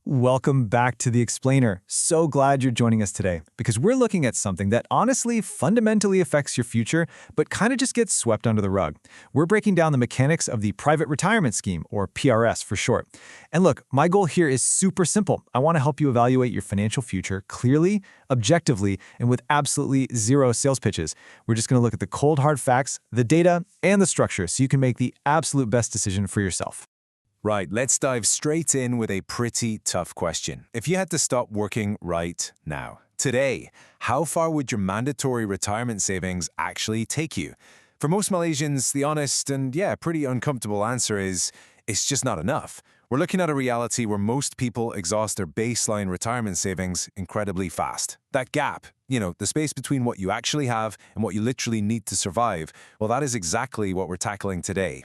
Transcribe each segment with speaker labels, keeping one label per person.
Speaker 1: Welcome back to The Explainer. So glad you're joining us today because we're looking at something that honestly fundamentally affects your future, but kind of just gets swept under the rug. We're breaking down the mechanics of the Private Retirement Scheme, or PRS for short. And look, my goal here is super simple. I want to help you evaluate your financial future clearly, objectively, and with absolutely zero sales pitches. We're just going to look at the cold hard facts, the data, and the structure so you can make the absolute best decision for yourself.
Speaker 2: Right, let's dive straight in with a pretty tough question. If you had to stop working right now, today, how far would your mandatory retirement savings actually take you? For most Malaysians, the honest and, pretty uncomfortable answer is, it's just not enough. We're looking at a reality where most people exhaust their baseline retirement savings incredibly fast. That gap, the space between what you actually have and what you literally need to survive, well, that is exactly what we're tackling today.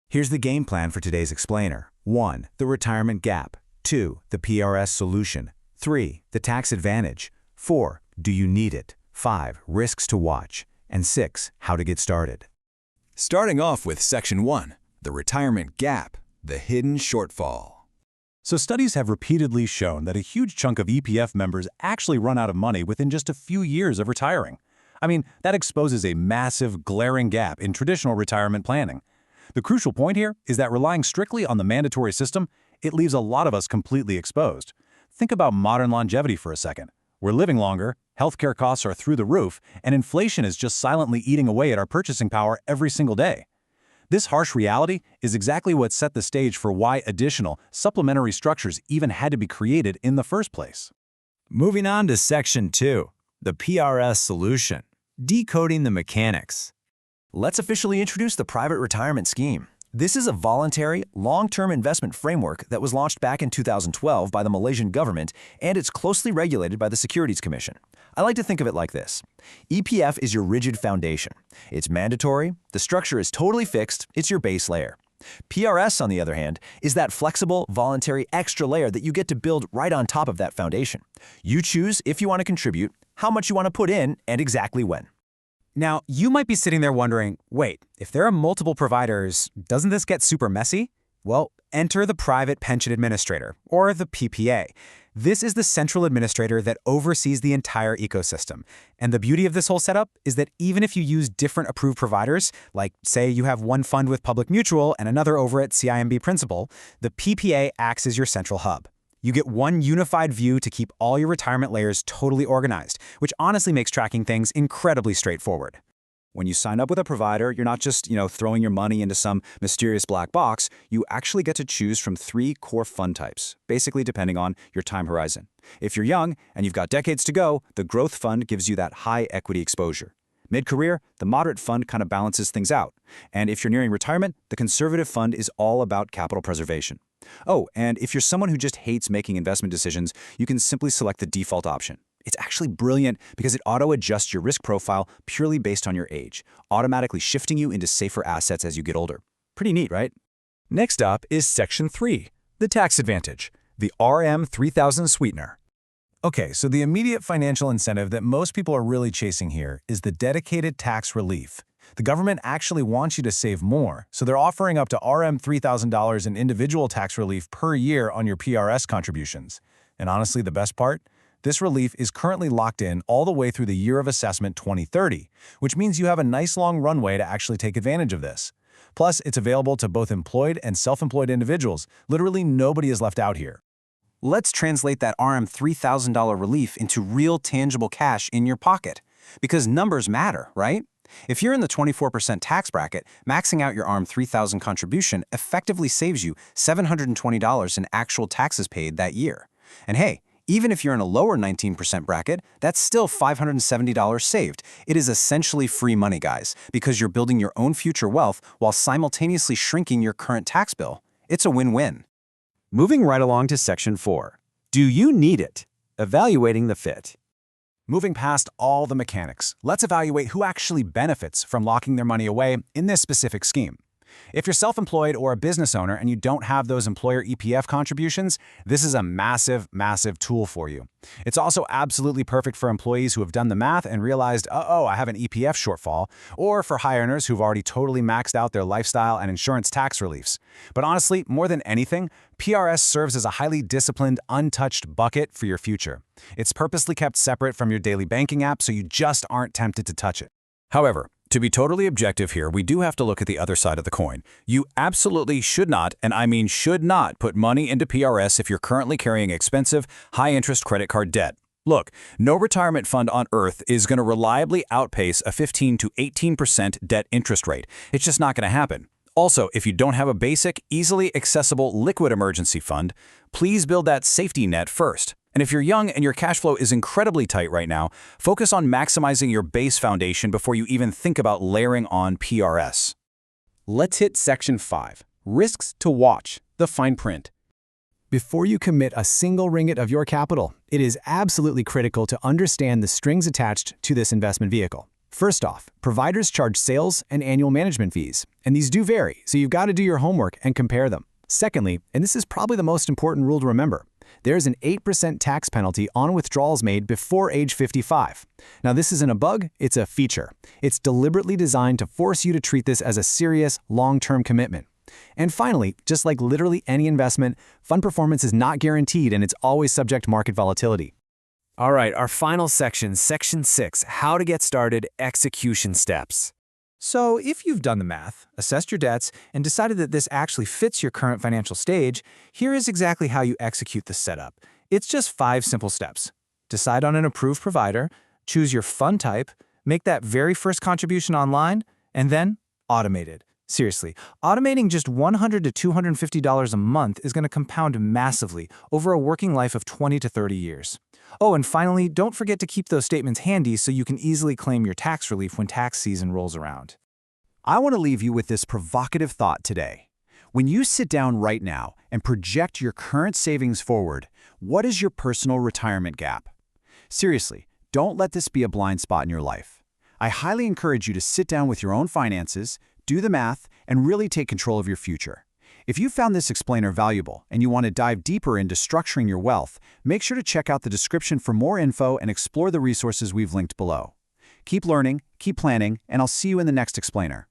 Speaker 3: Here's the game plan for today's explainer. 1. The retirement gap. 2. The PRS solution. 3. The tax advantage. 4. Do you need it? 5. Risks to watch. And 6. How to get started.
Speaker 4: Starting off with Section 1, the retirement gap, the hidden shortfall.
Speaker 5: So studies have repeatedly shown that a huge chunk of EPF members actually run out of money within just a few years of retiring. That exposes a massive, glaring gap in traditional retirement planning. The crucial point here is that relying strictly on the mandatory system, it leaves a lot of us completely exposed. Think about modern longevity for a second. We're living longer, healthcare costs are through the roof, and inflation is just silently eating away at our purchasing power every single day. This harsh reality is exactly what set the stage for why additional, supplementary structures even had to be created in the first place.
Speaker 1: Moving on to Section 2, the PRS solution, decoding the mechanics.
Speaker 6: Let's officially introduce the Private Retirement Scheme. This is a voluntary, long-term investment framework that was launched back in 2012 by the Malaysian government, and it's closely regulated by the Securities Commission. I like to think of it like this. EPF is your rigid foundation. It's mandatory, the structure is totally fixed, it's your base layer. PRS, on the other hand, is that flexible, voluntary extra layer that you get to build right on top of that foundation. You choose if you want to contribute, how much you want to put in, and exactly when.
Speaker 7: Now, you might be sitting there wondering, wait, if there are multiple providers, doesn't this get super messy? Well, enter the Private Pension Administrator, or the PPA. This is the central administrator that oversees the entire ecosystem. And the beauty of this whole setup is that even if you use different approved providers, like say you have one fund with Public Mutual and another over at CIMB Principal, the PPA acts as your central hub. You get one unified view to keep all your retirement layers totally organized, which honestly makes tracking things incredibly straightforward. When you sign up with a provider, you're not just, throwing your money into some mysterious black box. You actually get to choose from 3 core fund types, basically depending on your time horizon. If you're young and you've got decades to go, the growth fund gives you that high equity exposure. Mid-career, the moderate fund kind of balances things out. And if you're nearing retirement, the conservative fund is all about capital preservation. Oh, and if you're someone who just hates making investment decisions, you can simply select the default option. It's actually brilliant because it auto-adjusts your risk profile purely based on your age, automatically shifting you into safer assets as you get older. Pretty neat, right?
Speaker 1: Next up is Section 3, the tax advantage, the RM3000 sweetener. Okay, so the immediate financial incentive that most people are really chasing here is the dedicated tax relief. The government actually wants you to save more, so they're offering up to $3,000 in individual tax relief per year on your PRS contributions. And honestly, the best part? This relief is currently locked in all the way through the year of assessment 2030, which means you have a nice long runway to actually take advantage of this. Plus, it's available to both employed and self-employed individuals. Literally nobody is left out here.
Speaker 7: Let's translate that $3,000 relief into real tangible cash in your pocket. Because numbers matter, right? If you're in the 24% tax bracket, maxing out your $3,000 contribution effectively saves you $720 in actual taxes paid that year. And hey, even if you're in a lower 19% bracket, that's still $570 saved. It is essentially free money, guys, because you're building your own future wealth while simultaneously shrinking your current tax bill. It's a win-win.
Speaker 3: Moving right along to Section 4. Do you need it? Evaluating the fit.
Speaker 5: Moving past all the mechanics, let's evaluate who actually benefits from locking their money away in this specific scheme.
Speaker 1: If you're self-employed or a business owner and you don't have those employer EPF contributions, this is a massive, massive tool for you. It's also absolutely perfect for employees who have done the math and realized, uh-oh, I have an EPF shortfall, or for high earners who've already totally maxed out their lifestyle and insurance tax reliefs. But honestly, more than anything, PRS serves as a highly disciplined, untouched bucket for your future. It's purposely kept separate from your daily banking app so you just aren't tempted to touch it.
Speaker 4: However, to be totally objective here, we do have to look at the other side of the coin. You absolutely should not, and I mean should not, put money into PRS if you're currently carrying expensive, high-interest credit card debt. Look, no retirement fund on earth is going to reliably outpace a 15 to 18% debt interest rate. It's just not going to happen. Also, if you don't have a basic, easily accessible liquid emergency fund, please build that safety net first. And if you're young and your cash flow is incredibly tight right now, focus on maximizing your base foundation before you even think about layering on PRS.
Speaker 7: Let's hit Section 5, Risks to Watch, the fine print.
Speaker 1: Before you commit a single ringgit of your capital, it is absolutely critical to understand the strings attached to this investment vehicle. First off, providers charge sales and annual management fees, and these do vary, so you've got to do your homework and compare them. Secondly, and this is probably the most important rule to remember, there's an 8% tax penalty on withdrawals made before age 55. Now, this isn't a bug, it's a feature. It's deliberately designed to force you to treat this as a serious, long-term commitment. And finally, just like literally any investment, fund performance is not guaranteed and it's always subject to market volatility.
Speaker 6: All right, our final section, Section 6, How to Get Started, Execution Steps.
Speaker 8: So if you've done the math, assessed your debts, and decided that this actually fits your current financial stage, here is exactly how you execute the setup. It's just 5 simple steps. Decide on an approved provider, choose your fund type, make that very first contribution online, and then automate it. Seriously, automating just $100 to $250 a month is going to compound massively over a working life of 20 to 30 years. Oh, and finally, don't forget to keep those statements handy so you can easily claim your tax relief when tax season rolls around.
Speaker 3: I want to leave you with this provocative thought today. When you sit down right now and project your current savings forward, what is your personal retirement gap? Seriously, don't let this be a blind spot in your life. I highly encourage you to sit down with your own finances, do the math, and really take control of your future. If you found this explainer valuable and you want to dive deeper into structuring your wealth, make sure to check out the description for more info and explore the resources we've linked below. Keep learning, keep planning, and I'll see you in the next explainer.